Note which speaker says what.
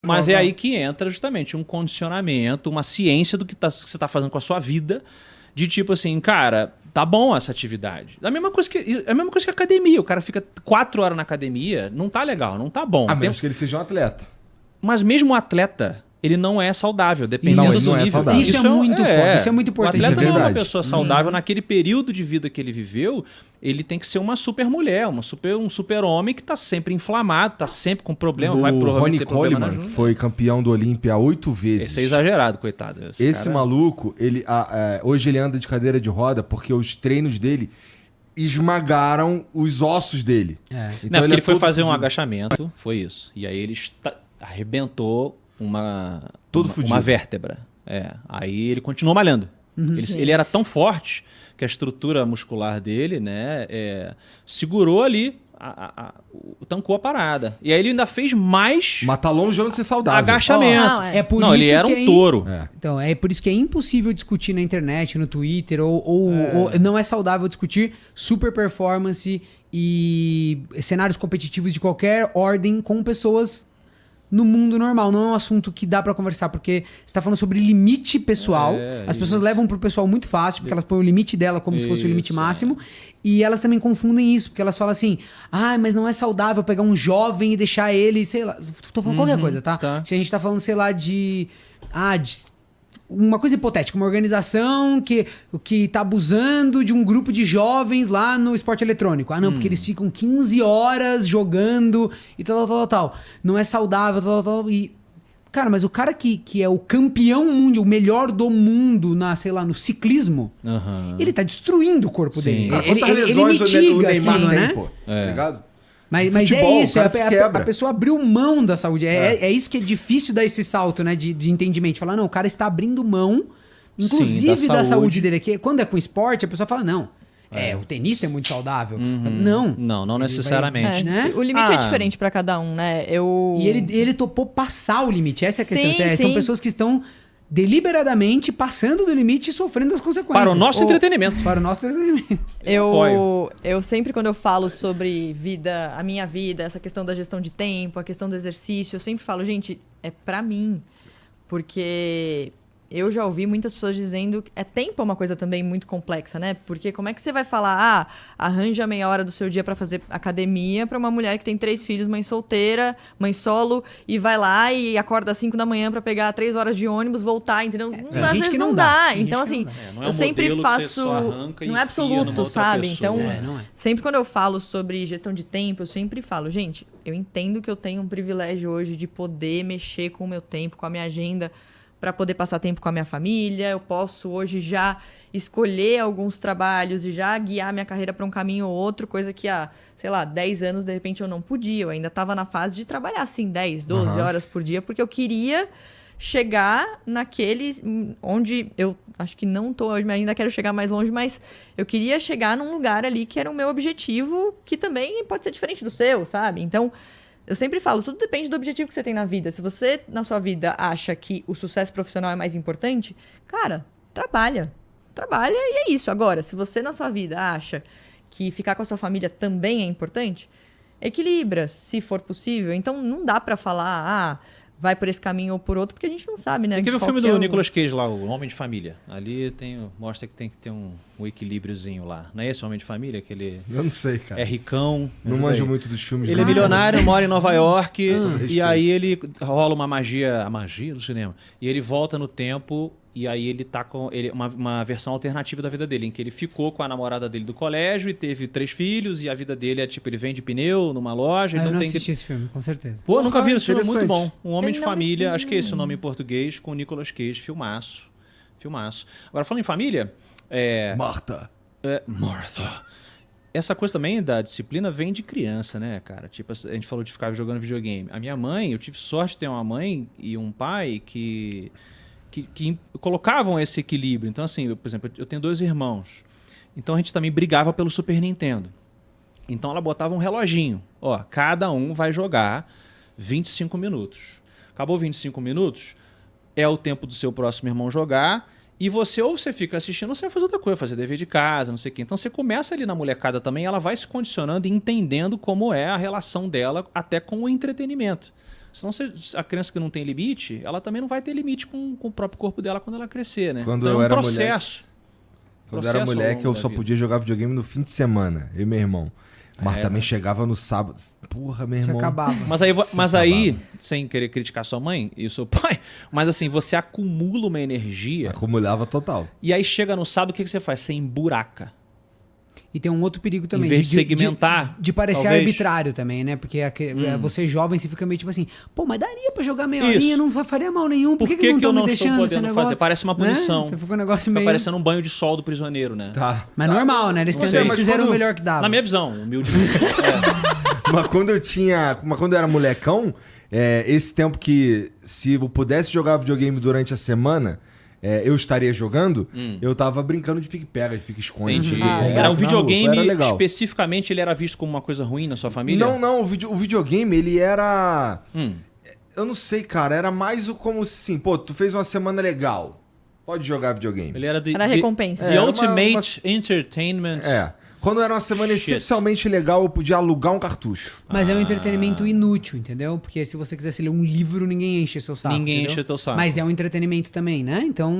Speaker 1: Mas é aí que entra justamente um condicionamento, uma ciência do que você tá fazendo com a sua vida, de tipo assim, cara, tá bom essa atividade. É a mesma coisa que a academia. O cara fica 4 horas na academia, não tá legal, não tá bom.
Speaker 2: A menos que ele seja um atleta.
Speaker 1: Mas mesmo o atleta, ele não é saudável, dependendo do nível.
Speaker 2: Saudável.
Speaker 3: Isso é muito foda, isso é muito importante.
Speaker 1: O atleta
Speaker 2: Isso é
Speaker 1: não é uma
Speaker 2: verdade.
Speaker 1: pessoa saudável. Naquele período de vida que ele viveu, ele tem que ser uma super mulher, um super homem que tá sempre inflamado, tá sempre com problema, vai
Speaker 2: O
Speaker 1: provavelmente
Speaker 2: Ronnie
Speaker 1: ter problema na
Speaker 2: Coleman,
Speaker 1: junta.
Speaker 2: que foi campeão do Olímpia 8 vezes.
Speaker 1: Esse é exagerado, coitado.
Speaker 2: Esse
Speaker 1: cara...
Speaker 2: maluco, hoje ele anda de cadeira de roda porque os treinos dele esmagaram os ossos dele.
Speaker 3: É.
Speaker 1: Não,
Speaker 2: Então
Speaker 1: porque ele foi
Speaker 2: todo
Speaker 1: fazer um
Speaker 2: fudido.
Speaker 1: agachamento, foi isso. E aí ele arrebentou
Speaker 2: Todo
Speaker 1: uma
Speaker 2: fudido.
Speaker 1: vértebra. Aí ele continuou malhando. Ele era tão forte que a estrutura muscular dele, né, segurou ali, tancou a parada. E aí ele ainda fez mais
Speaker 2: Mas tá longe de ser saudável.
Speaker 1: agachamento.
Speaker 4: Não,
Speaker 3: É por
Speaker 1: Não,
Speaker 3: isso
Speaker 1: ele era
Speaker 3: que
Speaker 1: um touro.
Speaker 2: É.
Speaker 3: Então, é por isso que é impossível discutir na internet, no Twitter, ou não é saudável discutir super performance e cenários competitivos de qualquer ordem com pessoas no mundo normal. Não é um assunto que dá pra conversar, porque você tá falando sobre limite pessoal. As pessoas levam pro pessoal muito fácil, porque elas põem o limite dela como se fosse o limite
Speaker 1: Isso,
Speaker 3: máximo. E elas também confundem isso, porque elas falam assim, mas não é saudável pegar um jovem e deixar ele, sei lá, tô falando qualquer coisa, tá? Se a gente tá falando, sei lá, de uma coisa hipotética, uma organização que tá abusando de um grupo de jovens lá no esporte eletrônico. Porque eles ficam 15 horas jogando e tal. Não é saudável, tal. E, cara, mas o cara que é o campeão mundial, o melhor do mundo no ciclismo, ele tá destruindo o corpo dele.
Speaker 2: Cara,
Speaker 3: Ele
Speaker 2: quantas lesões o
Speaker 3: mitiga
Speaker 2: Neymar
Speaker 3: aquilo,
Speaker 2: tem,
Speaker 3: né?
Speaker 2: pô? Tá ligado?
Speaker 3: Mas
Speaker 2: Futebol,
Speaker 3: é isso,
Speaker 2: o cara se quebra.
Speaker 3: a pessoa abriu mão da saúde. É isso que é difícil dar esse salto, né, de entendimento. Falar, não, o cara está abrindo mão, inclusive,
Speaker 1: Sim,
Speaker 3: da saúde dele aqui. Quando é com esporte, a pessoa fala, não, o tenista é muito saudável.
Speaker 1: Não necessariamente.
Speaker 3: Né?
Speaker 4: O limite é diferente pra cada um, né?
Speaker 3: E ele topou passar o limite. Essa é a questão.
Speaker 4: Sim,
Speaker 3: São
Speaker 4: sim.
Speaker 3: pessoas que estão deliberadamente passando do limite e sofrendo as consequências.
Speaker 1: Para o nosso entretenimento.
Speaker 3: Para o nosso entretenimento.
Speaker 4: Eu sempre, quando eu falo sobre a minha vida, essa questão da gestão de tempo, a questão do exercício, eu sempre falo, gente, é pra mim. Porque eu já ouvi muitas pessoas dizendo que tempo é uma coisa também muito complexa, né? Porque como é que você vai falar, arranja meia hora do seu dia pra fazer academia pra uma mulher que tem 3 filhos, mãe solteira, mãe solo, e vai lá e acorda às 5 da manhã pra pegar 3 horas de ônibus, voltar, entendeu? Às
Speaker 3: gente
Speaker 4: vezes
Speaker 3: que
Speaker 4: não
Speaker 3: não
Speaker 4: dá.
Speaker 3: dá. Tem
Speaker 4: Então,
Speaker 3: gente que
Speaker 4: assim,
Speaker 3: não dá.
Speaker 1: Não é
Speaker 4: eu
Speaker 1: um
Speaker 4: sempre
Speaker 1: modelo que você
Speaker 4: faço...
Speaker 1: só arranca e
Speaker 4: Não é
Speaker 1: enfia numa
Speaker 4: absoluto,
Speaker 1: outra
Speaker 4: sabe?
Speaker 1: pessoa.
Speaker 4: Então,
Speaker 3: Não é.
Speaker 4: sempre quando eu falo sobre gestão de tempo, eu sempre falo, gente, eu entendo que eu tenho um privilégio hoje de poder mexer com o meu tempo, com a minha agenda, para poder passar tempo com a minha família. Eu posso hoje já escolher alguns trabalhos e já guiar minha carreira para um caminho ou outro, coisa que há, 10 anos, de repente, eu não podia. Eu ainda estava na fase de trabalhar, assim, 10, 12 horas por dia, porque eu queria chegar naquele onde eu acho que não tô hoje, mas ainda quero chegar mais longe, mas eu queria chegar num lugar ali que era o meu objetivo, que também pode ser diferente do seu, sabe? Então, eu sempre falo, tudo depende do objetivo que você tem na vida. Se você, na sua vida, acha que o sucesso profissional é mais importante, cara, trabalha. Trabalha e é isso. Agora, se você, na sua vida, acha que ficar com a sua família também é importante, equilibra, se for possível. Então, não dá pra falar, vai por esse caminho ou por outro, porque a gente não sabe, né?
Speaker 1: Tem que ver o
Speaker 4: qual
Speaker 1: filme
Speaker 4: que é
Speaker 1: do Nicolas Cage lá, O Homem de Família. Ali mostra que tem que ter um equilíbriozinho lá. Não é esse o Homem de Família? Que ele
Speaker 2: Eu não sei, cara.
Speaker 1: é ricão.
Speaker 2: Não
Speaker 1: ajuda
Speaker 2: manjo
Speaker 1: aí.
Speaker 2: muito dos filmes.
Speaker 1: Ele é
Speaker 2: do
Speaker 1: milionário, mora em Nova York, e
Speaker 2: respeito.
Speaker 1: aí ele rola uma magia, a magia do cinema, e ele volta no tempo, e aí ele tá com uma versão alternativa da vida dele, em que ele ficou com a namorada dele do colégio e teve 3 filhos, e a vida dele é tipo, ele vende pneu numa loja, ele
Speaker 3: Eu
Speaker 1: não
Speaker 3: não
Speaker 1: tem
Speaker 3: assisti esse filme, com certeza.
Speaker 1: Pô, nunca vi esse filme, é muito
Speaker 2: interessante.
Speaker 1: bom. Um Homem de
Speaker 4: Ele não me-
Speaker 1: Família, acho que é esse o nome em português, com o Nicolas Cage, filmaço. Filmaço. Agora, falando em família,
Speaker 2: Marta.
Speaker 1: Martha. Essa coisa também da disciplina vem de criança, né, cara? Tipo, a gente falou de ficar jogando videogame. A minha mãe, eu tive sorte de ter uma mãe e um pai que colocavam esse equilíbrio. Então, assim, por exemplo, eu tenho 2 irmãos. Então, a gente também brigava pelo Super Nintendo. Então, ela botava um reloginho. Ó, cada um vai jogar 25 minutos. Acabou 25 minutos, é o tempo do seu próximo irmão jogar. E você, ou você fica assistindo, ou você vai fazer outra coisa, fazer dever de casa, não sei o quê. Então você começa ali na molecada também, ela vai se condicionando e entendendo como é a relação dela até com o entretenimento. Senão a criança que não tem limite, ela também não vai ter limite com o próprio corpo dela quando ela crescer, né?
Speaker 2: Quando
Speaker 1: então
Speaker 2: eu
Speaker 1: é um
Speaker 2: era
Speaker 1: processo.
Speaker 2: Quando eu era moleque, eu só podia jogar videogame no fim de semana, eu e meu irmão. Mas também chegava no sábado. Porra, meu irmão.
Speaker 3: acabava.
Speaker 1: Mas aí, sem querer criticar sua mãe e o seu pai, mas assim, você acumula uma energia.
Speaker 2: Acumulava total.
Speaker 1: E aí chega no sábado, o que você faz? Você emburaca.
Speaker 3: E tem um outro perigo também.
Speaker 1: Em vez de segmentar,
Speaker 3: De parecer
Speaker 1: talvez.
Speaker 3: arbitrário também, né? Porque você jovem, você fica meio tipo assim, pô, mas daria pra jogar meia
Speaker 1: Isso.
Speaker 3: horinha, não faria mal nenhum. Por que
Speaker 1: eu
Speaker 3: não estão me
Speaker 1: não estou
Speaker 3: deixando esse
Speaker 1: podendo
Speaker 3: negócio?
Speaker 1: fazer? Parece uma punição.
Speaker 3: Né? Você fica um negócio
Speaker 1: Fica
Speaker 3: meio...
Speaker 1: parecendo um banho de sol do prisioneiro, né?
Speaker 2: Tá.
Speaker 3: Mas normal, né? Eles fizeram o melhor que dava.
Speaker 1: Na minha visão, humilde.
Speaker 2: Mas quando eu era molecão, esse tempo que se eu pudesse jogar videogame durante a semana, eu estaria jogando, eu tava brincando de pique-pega, de pique-esconde.
Speaker 1: Entendi.
Speaker 2: de
Speaker 1: Era o videogame,
Speaker 2: era legal.
Speaker 1: especificamente, ele era visto como uma coisa ruim na sua família?
Speaker 2: Não, o videogame, ele era... Eu não sei, cara, era mais como assim, pô, tu fez uma semana legal, pode jogar videogame.
Speaker 1: Ele era
Speaker 4: Era recompensa.
Speaker 1: The
Speaker 2: Era
Speaker 1: Ultimate Entertainment.
Speaker 2: Quando era uma semana excepcionalmente legal, eu podia alugar um cartucho.
Speaker 3: Mas é um entretenimento inútil, entendeu? Porque se você quisesse ler um livro, ninguém enche seu saco.
Speaker 1: Ninguém
Speaker 3: entendeu?
Speaker 1: enche teu saco.
Speaker 3: Mas é um entretenimento também, né? Então,